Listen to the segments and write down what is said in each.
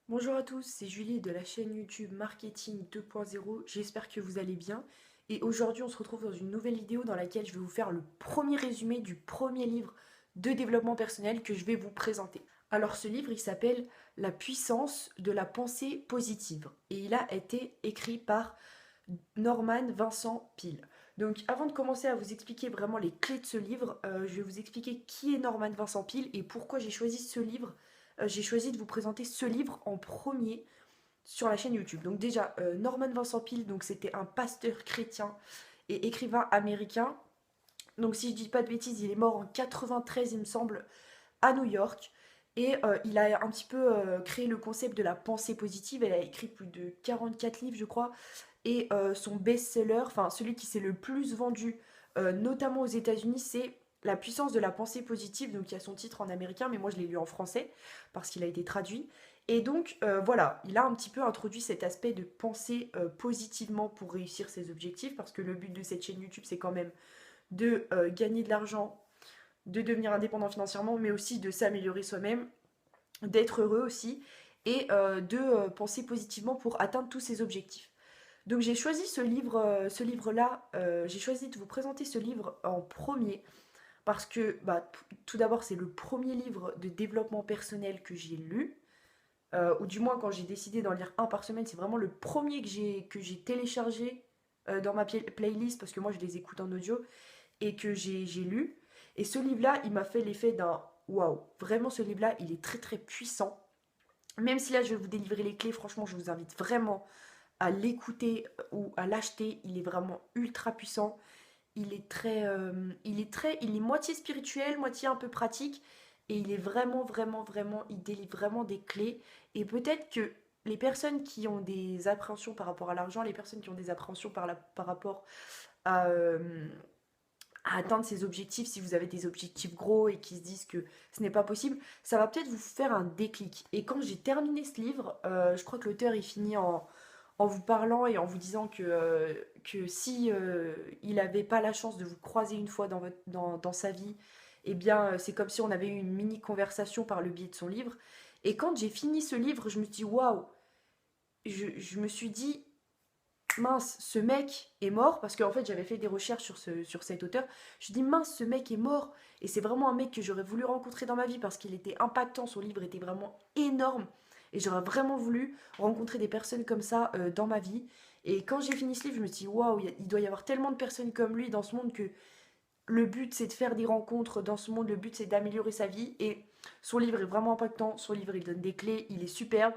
Bonjour à tous, c'est Julie de la chaîne YouTube Marketing 2.0. J'espère que vous allez bien. Et aujourd'hui, on se retrouve dans une nouvelle vidéo dans laquelle je vais vous faire le premier résumé du premier livre de développement personnel que je vais vous présenter. Alors ce livre, il s'appelle La puissance de la pensée positive. Et il a été écrit par Norman Vincent Peale. Donc avant de commencer à vous expliquer vraiment les clés de ce livre, je vais vous expliquer qui est Norman Vincent Peale et pourquoi j'ai choisi ce livre. J'ai choisi de vous présenter ce livre en premier sur la chaîne YouTube. Donc déjà, Norman Vincent Peale, donc c'était un pasteur chrétien et écrivain américain. Donc si je dis pas de bêtises, il est mort en 93, il me semble, à New York. Et il a un petit peu créé le concept de la pensée positive. Elle a écrit plus de 44 livres, je crois. Et son best-seller, enfin celui qui s'est le plus vendu, notamment aux États-Unis, c'est La puissance de la pensée positive. Donc il y a son titre en américain, mais moi je l'ai lu en français parce qu'il a été traduit. Et donc voilà, il a un petit peu introduit cet aspect de penser positivement pour réussir ses objectifs, parce que le but de cette chaîne YouTube, c'est quand même de gagner de l'argent, de devenir indépendant financièrement, mais aussi de s'améliorer soi-même, d'être heureux aussi, et de penser positivement pour atteindre tous ses objectifs. Donc j'ai choisi ce livre-là, j'ai choisi de vous présenter ce livre en premier parce que bah, tout d'abord c'est le premier livre de développement personnel que j'ai lu, ou du moins quand j'ai décidé d'en lire un par semaine, c'est vraiment le premier que j'ai téléchargé dans ma playlist parce que moi je les écoute en audio et que j'ai lu. Et ce livre-là, il m'a fait l'effet d'un waouh. Vraiment, ce livre-là, il est très très puissant. Même si là, je vais vous délivrer les clés, franchement, je vous invite vraiment à l'écouter ou à l'acheter. Il est vraiment ultra puissant. Il est moitié spirituel, moitié un peu pratique. Et il est vraiment, vraiment, vraiment, il délivre vraiment des clés. Et peut-être que les personnes qui ont des appréhensions par rapport à l'argent, les personnes qui ont des appréhensions par rapport à atteindre ses objectifs, si vous avez des objectifs gros et qui se disent que ce n'est pas possible, ça va peut-être vous faire un déclic. Et quand j'ai terminé ce livre, je crois que l'auteur il finit en vous parlant et en vous disant que si il n'avait pas la chance de vous croiser une fois dans sa vie, eh bien c'est comme si on avait eu une mini conversation par le biais de son livre. Et quand j'ai fini ce livre, je me suis dit waouh, je me suis dit mince, ce mec est mort, parce qu'en fait j'avais fait des recherches sur cet auteur. Je dis mince, ce mec est mort, et c'est vraiment un mec que j'aurais voulu rencontrer dans ma vie parce qu'il était impactant, son livre était vraiment énorme, et j'aurais vraiment voulu rencontrer des personnes comme ça dans ma vie. Et quand j'ai fini ce livre, je me suis dit waouh, il doit y avoir tellement de personnes comme lui dans ce monde que le but c'est de faire des rencontres dans ce monde, le but c'est d'améliorer sa vie, et son livre est vraiment impactant, son livre il donne des clés, il est superbe.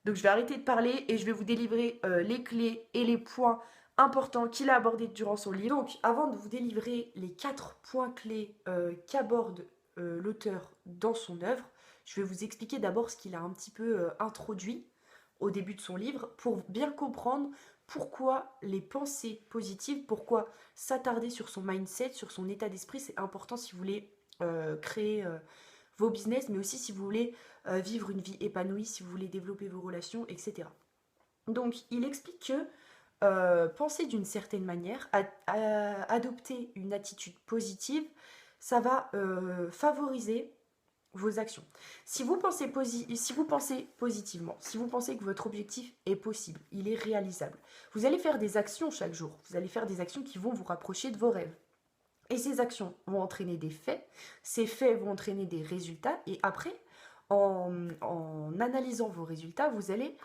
Donc je vais arrêter de parler et je vais vous délivrer les clés et les points importants qu'il a abordés durant son livre. Donc avant de vous délivrer les 4 points clés qu'aborde l'auteur dans son œuvre, je vais vous expliquer d'abord ce qu'il a un petit peu introduit au début de son livre pour bien comprendre pourquoi les pensées positives, pourquoi s'attarder sur son mindset, sur son état d'esprit, c'est important si vous voulez créer vos business, mais aussi si vous voulez vivre une vie épanouie, si vous voulez développer vos relations, etc. Donc, il explique que penser d'une certaine manière, adopter une attitude positive, ça va favoriser vos actions. Si vous pensez positivement, si vous pensez que votre objectif est possible, il est réalisable, vous allez faire des actions chaque jour. Vous allez faire des actions qui vont vous rapprocher de vos rêves. Et ces actions vont entraîner des faits, ces faits vont entraîner des résultats, et après, en analysant vos résultats, vous allez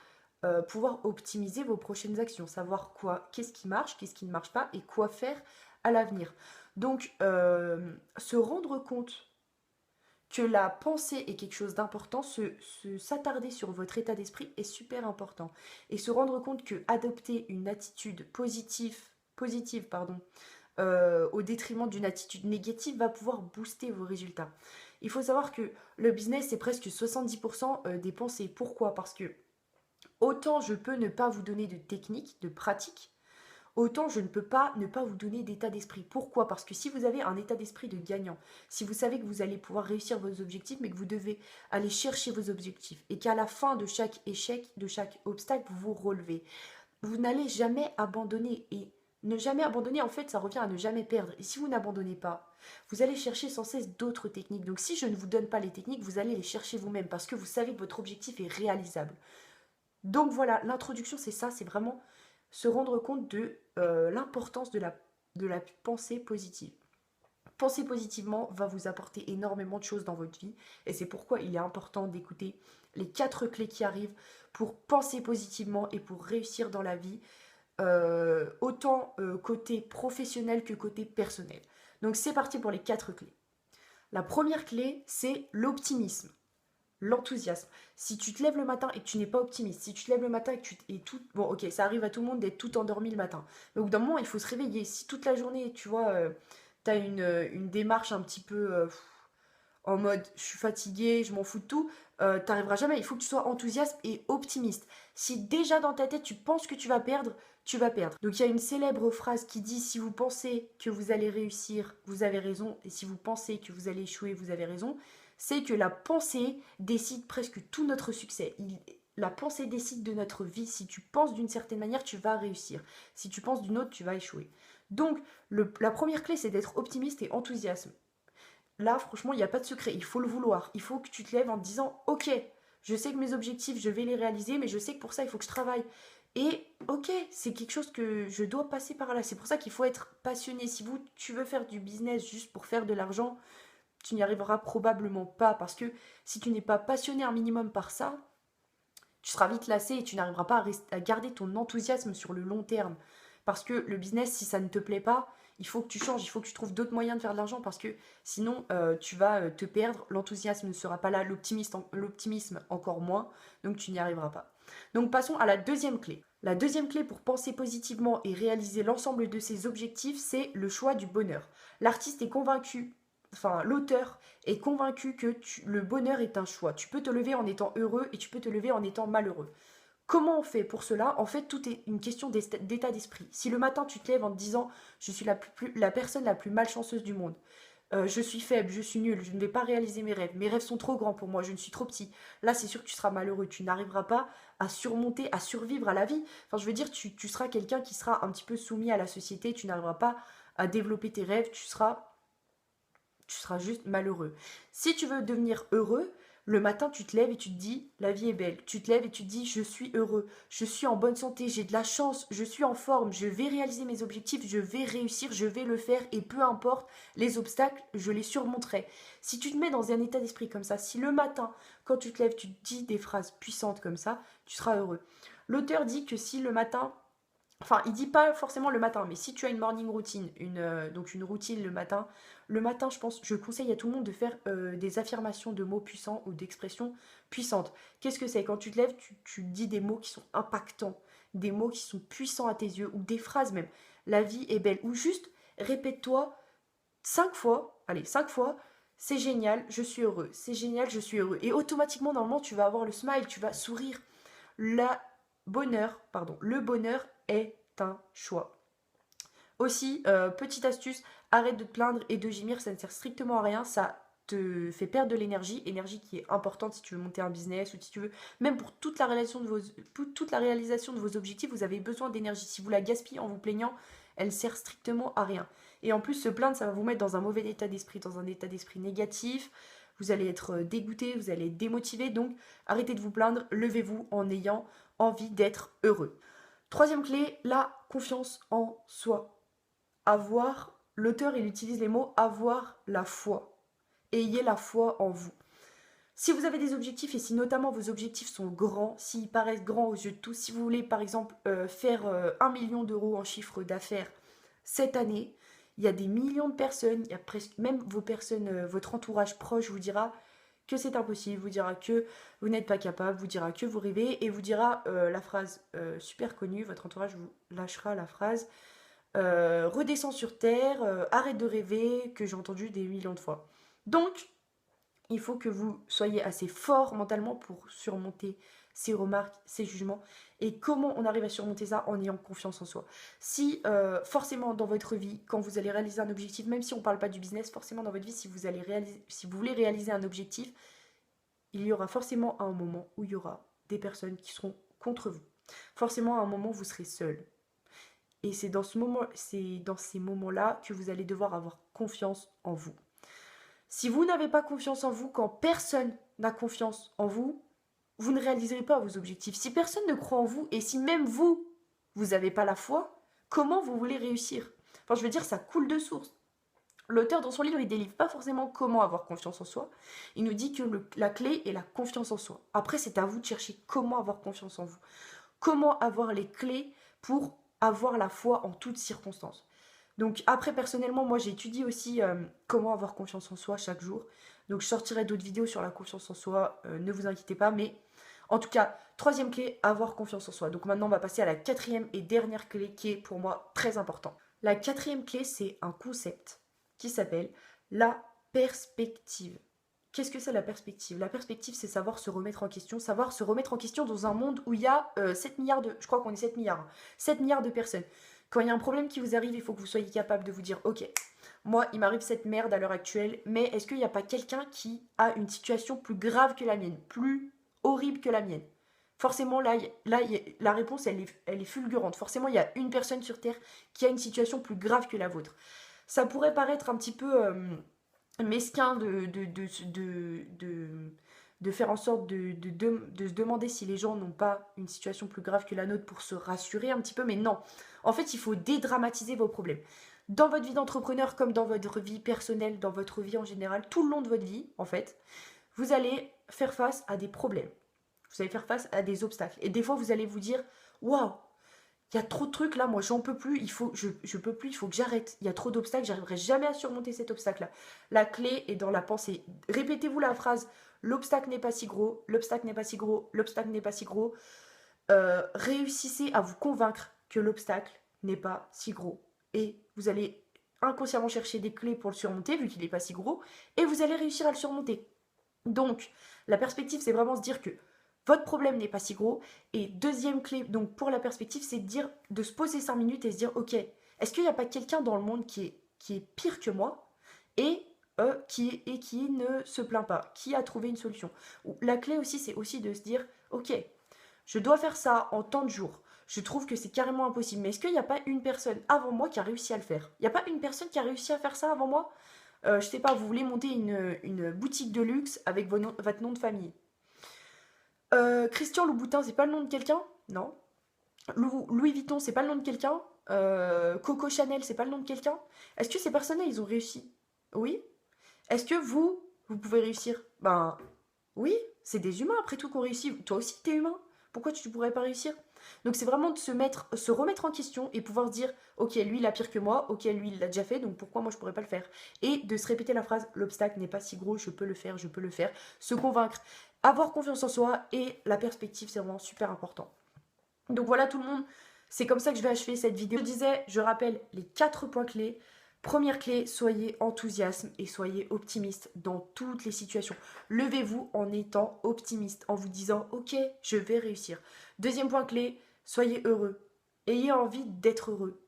pouvoir optimiser vos prochaines actions, savoir quoi, qu'est-ce qui marche, qu'est-ce qui ne marche pas, et quoi faire à l'avenir. Donc, se rendre compte que la pensée est quelque chose d'important, s'attarder sur votre état d'esprit est super important. Et se rendre compte que adopter une attitude positive pardon, au détriment d'une attitude négative va pouvoir booster vos résultats. Il faut savoir que le business, c'est presque 70% des pensées. Pourquoi? Parce que autant je peux ne pas vous donner de technique, de pratique, autant je ne peux pas ne pas vous donner d'état d'esprit. Pourquoi? Parce que si vous avez un état d'esprit de gagnant, si vous savez que vous allez pouvoir réussir vos objectifs, mais que vous devez aller chercher vos objectifs, et qu'à la fin de chaque échec, de chaque obstacle, vous vous relevez, vous n'allez jamais abandonner. Et ne jamais abandonner, en fait, ça revient à ne jamais perdre. Et si vous n'abandonnez pas, vous allez chercher sans cesse d'autres techniques. Donc si je ne vous donne pas les techniques, vous allez les chercher vous-même parce que vous savez que votre objectif est réalisable. Donc voilà, l'introduction, c'est ça, c'est vraiment se rendre compte de l'importance de la pensée positive. Penser positivement va vous apporter énormément de choses dans votre vie et c'est pourquoi il est important d'écouter les 4 clés qui arrivent pour penser positivement et pour réussir dans la vie, autant côté professionnel que côté personnel. Donc c'est parti pour les 4 clés. La première clé, c'est l'optimisme, l'enthousiasme. Si tu te lèves le matin et que tu n'es pas optimiste, si tu te lèves le matin et que tu es tout... Bon, ok, ça arrive à tout le monde d'être tout endormi le matin. Mais au bout d'un moment, il faut se réveiller. Si toute la journée, tu vois, tu as une démarche un petit peu en mode je suis fatigué, je m'en fous de tout, t'arriveras jamais. Il faut que tu sois enthousiaste et optimiste. Si déjà dans ta tête tu penses que tu vas perdre, tu vas perdre. Donc il y a une célèbre phrase qui dit si vous pensez que vous allez réussir, vous avez raison, et si vous pensez que vous allez échouer, vous avez raison. C'est que la pensée décide presque tout notre succès. La pensée décide de notre vie. Si tu penses d'une certaine manière, tu vas réussir. Si tu penses d'une autre, tu vas échouer. Donc, la première clé, c'est d'être optimiste et enthousiaste. Là, franchement, il n'y a pas de secret. Il faut le vouloir. Il faut que tu te lèves en te disant ok, je sais que mes objectifs, je vais les réaliser, mais je sais que pour ça, il faut que je travaille. Et ok, c'est quelque chose que je dois passer par là. C'est pour ça qu'il faut être passionné. Si tu veux faire du business juste pour faire de l'argent, tu n'y arriveras probablement pas. Parce que si tu n'es pas passionné un minimum par ça, tu seras vite lassé et tu n'arriveras pas à garder ton enthousiasme sur le long terme. Parce que le business, si ça ne te plaît pas, il faut que tu changes, il faut que tu trouves d'autres moyens de faire de l'argent parce que sinon tu vas te perdre, l'enthousiasme ne sera pas là, l'optimisme encore moins, donc tu n'y arriveras pas. Donc passons à la deuxième clé. La deuxième clé pour penser positivement et réaliser l'ensemble de ses objectifs, c'est le choix du bonheur. L'artiste est convaincu, enfin l'auteur est convaincu que le bonheur est un choix. Tu peux te lever en étant heureux et tu peux te lever en étant malheureux. Comment on fait pour cela? En fait, tout est une question d'état d'esprit. Si le matin tu te lèves en te disant je suis la personne la plus malchanceuse du monde, je suis faible, je suis nulle, je ne vais pas réaliser mes rêves sont trop grands pour moi, je ne suis trop petit. Là, c'est sûr que tu seras malheureux, tu n'arriveras pas à surmonter, à survivre à la vie. Enfin, je veux dire, tu seras quelqu'un qui sera un petit peu soumis à la société, tu n'arriveras pas à développer tes rêves, tu seras juste malheureux. Si tu veux devenir heureux, le matin, tu te lèves et tu te dis, la vie est belle. Tu te lèves et tu te dis, je suis heureux, je suis en bonne santé, j'ai de la chance, je suis en forme, je vais réaliser mes objectifs, je vais réussir, je vais le faire et peu importe les obstacles, je les surmonterai. Si tu te mets dans un état d'esprit comme ça, si le matin, quand tu te lèves, tu te dis des phrases puissantes comme ça, tu seras heureux. L'auteur dit que si le matin, enfin, il dit pas forcément le matin, mais si tu as une morning routine, donc une routine le matin, je conseille à tout le monde de faire des affirmations de mots puissants ou d'expressions puissantes. Qu'est-ce que c'est? Quand tu te lèves, tu dis des mots qui sont impactants, des mots qui sont puissants à tes yeux, ou des phrases même. La vie est belle. Ou juste, répète-toi 5 fois, allez, 5 fois, c'est génial, je suis heureux, c'est génial, je suis heureux. Et automatiquement, normalement, tu vas avoir le smile, tu vas sourire. Le bonheur est un choix. Aussi, petite astuce, arrête de te plaindre et de gémir, ça ne sert strictement à rien, ça te fait perdre de l'énergie, énergie qui est importante si tu veux monter un business ou si tu veux, même pour toute la réalisation de vos objectifs, vous avez besoin d'énergie. Si vous la gaspillez en vous plaignant, elle sert strictement à rien. Et en plus, se plaindre, ça va vous mettre dans un mauvais état d'esprit, dans un état d'esprit négatif. Vous allez être dégoûté, vous allez être démotivé. Donc, arrêtez de vous plaindre, levez-vous en ayant envie d'être heureux. Troisième clé, la confiance en soi. L'auteur il utilise les mots avoir la foi. Ayez la foi en vous. Si vous avez des objectifs et si notamment vos objectifs sont grands, s'ils paraissent grands aux yeux de tous, si vous voulez par exemple faire 1 million d'euros en chiffre d'affaires cette année, il y a des millions de personnes, il y a presque même votre entourage proche vous dira que c'est impossible, vous dira que vous n'êtes pas capable, vous dira que vous rêvez et vous dira la phrase super connue, votre entourage vous lâchera la phrase redescends sur terre, arrête de rêver, que j'ai entendu des millions de fois. Donc, il faut que vous soyez assez fort mentalement pour surmonter ces remarques, ces jugements. Et comment on arrive à surmonter ça? En ayant confiance en soi. Si forcément dans votre vie, quand vous allez réaliser un objectif, même si on ne parle pas du business, forcément dans votre vie, si vous voulez réaliser un objectif, il y aura forcément un moment où il y aura des personnes qui seront contre vous. Forcément à un moment vous serez seul. Et c'est dans ces moments-là que vous allez devoir avoir confiance en vous. Si vous n'avez pas confiance en vous, quand personne n'a confiance en vous, vous ne réaliserez pas vos objectifs. Si personne ne croit en vous et si même vous, vous n'avez pas la foi, comment vous voulez réussir? Enfin, je veux dire, ça coule de source. L'auteur, dans son livre, il délivre pas forcément comment avoir confiance en soi. Il nous dit que la clé est la confiance en soi. Après, c'est à vous de chercher comment avoir confiance en vous. Comment avoir les clés pour avoir la foi en toutes circonstances. Donc après, personnellement, moi, j'ai étudié aussi comment avoir confiance en soi chaque jour. Donc je sortirai d'autres vidéos sur la confiance en soi, ne vous inquiétez pas. Mais en tout cas, troisième clé, avoir confiance en soi. Donc maintenant, on va passer à la quatrième et dernière clé qui est pour moi très important. La quatrième clé, c'est un concept qui s'appelle la perspective. Qu'est-ce que c'est la perspective? La perspective, c'est savoir se remettre en question dans un monde où il y a 7 milliards de... Je crois qu'on est 7 milliards. 7 milliards de personnes. Quand il y a un problème qui vous arrive, il faut que vous soyez capable de vous dire, ok, moi, il m'arrive cette merde à l'heure actuelle, mais est-ce qu'il n'y a pas quelqu'un qui a une situation plus grave que la mienne, plus horrible que la mienne? Forcément, la réponse, elle est fulgurante. Forcément, il y a une personne sur Terre qui a une situation plus grave que la vôtre. Ça pourrait paraître un petit peu mesquin de faire en sorte de se demander si les gens n'ont pas une situation plus grave que la nôtre pour se rassurer un petit peu, mais non. En fait, il faut dédramatiser vos problèmes. Dans votre vie d'entrepreneur comme dans votre vie personnelle, dans votre vie en général, tout le long de votre vie, en fait, vous allez faire face à des problèmes. Vous allez faire face à des obstacles. Et des fois, vous allez vous dire, waouh, il y a trop de trucs là, moi j'en peux plus, je peux plus, il faut que j'arrête. Il y a trop d'obstacles, j'arriverai jamais à surmonter cet obstacle-là. La clé est dans la pensée. Répétez-vous la phrase, l'obstacle n'est pas si gros, l'obstacle n'est pas si gros, l'obstacle n'est pas si gros. Réussissez à vous convaincre que l'obstacle n'est pas si gros. Et vous allez inconsciemment chercher des clés pour le surmonter, vu qu'il n'est pas si gros, et vous allez réussir à le surmonter. Donc, la perspective, c'est vraiment se dire que votre problème n'est pas si gros. Et deuxième clé, donc pour la perspective, c'est de se poser 5 minutes et se dire, ok, est-ce qu'il n'y a pas quelqu'un dans le monde qui est pire que moi et qui ne se plaint pas, qui a trouvé une solution? La clé aussi, c'est aussi de se dire, ok, je dois faire ça en tant de jours. Je trouve que c'est carrément impossible. Mais est-ce qu'il n'y a pas une personne avant moi qui a réussi à le faire? Il n'y a pas une personne qui a réussi à faire ça avant moi? Je sais pas, vous voulez monter une boutique de luxe avec votre nom de famille. Christian Louboutin, c'est pas le nom de quelqu'un? Non. Louis Vuitton, c'est pas le nom de quelqu'un? Coco Chanel, c'est pas le nom de quelqu'un? Est-ce que ces personnes-là, ils ont réussi? Oui. Est-ce que vous pouvez réussir? Ben oui, c'est des humains après tout qu'on réussit. Toi aussi, t'es humain. Pourquoi tu ne pourrais pas réussir? Donc c'est vraiment de se remettre en question et pouvoir se dire, ok, lui il a pire que moi, ok, lui il l'a déjà fait, donc pourquoi moi je pourrais pas le faire? Et de se répéter la phrase, l'obstacle n'est pas si gros, je peux le faire, je peux le faire. Se convaincre, avoir confiance en soi et la perspective, c'est vraiment super important. Donc voilà tout le monde, c'est comme ça que je vais achever cette vidéo. Je rappelle les 4 points clés. Première clé, soyez enthousiaste et soyez optimiste dans toutes les situations. Levez-vous en étant optimiste, en vous disant « Ok, je vais réussir ». Deuxième point clé, soyez heureux. Ayez envie d'être heureux.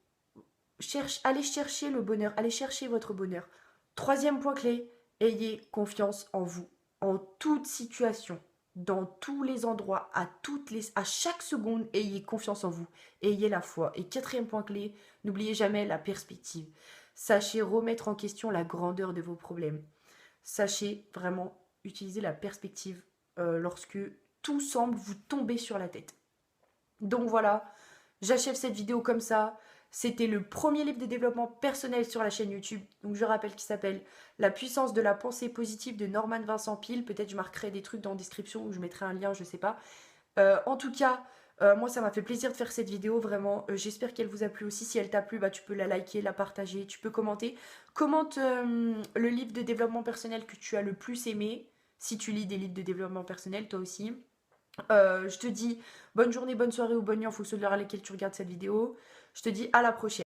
Allez chercher le bonheur, allez chercher votre bonheur. Troisième point clé, ayez confiance en vous, en toute situation, dans tous les endroits, à chaque seconde, ayez confiance en vous, ayez la foi. Et quatrième point clé, n'oubliez jamais la perspective. Sachez remettre en question la grandeur de vos problèmes. Sachez vraiment utiliser la perspective lorsque tout semble vous tomber sur la tête. Donc voilà, j'achève cette vidéo comme ça. C'était le premier livre de développement personnel sur la chaîne YouTube. Donc je rappelle qu'il s'appelle La puissance de la pensée positive de Norman Vincent Peale. Peut-être je marquerai des trucs dans la description ou je mettrai un lien, je sais pas. En tout cas, moi ça m'a fait plaisir de faire cette vidéo, vraiment. J'espère qu'elle vous a plu aussi. Si elle t'a plu, bah, tu peux la liker, la partager, tu peux commenter. Commente le livre de développement personnel que tu as le plus aimé. Si tu lis des livres de développement personnel, toi aussi. Je te dis bonne journée, bonne soirée ou bonne nuit en fonction de l'heure à laquelle tu regardes cette vidéo. Je te dis à la prochaine.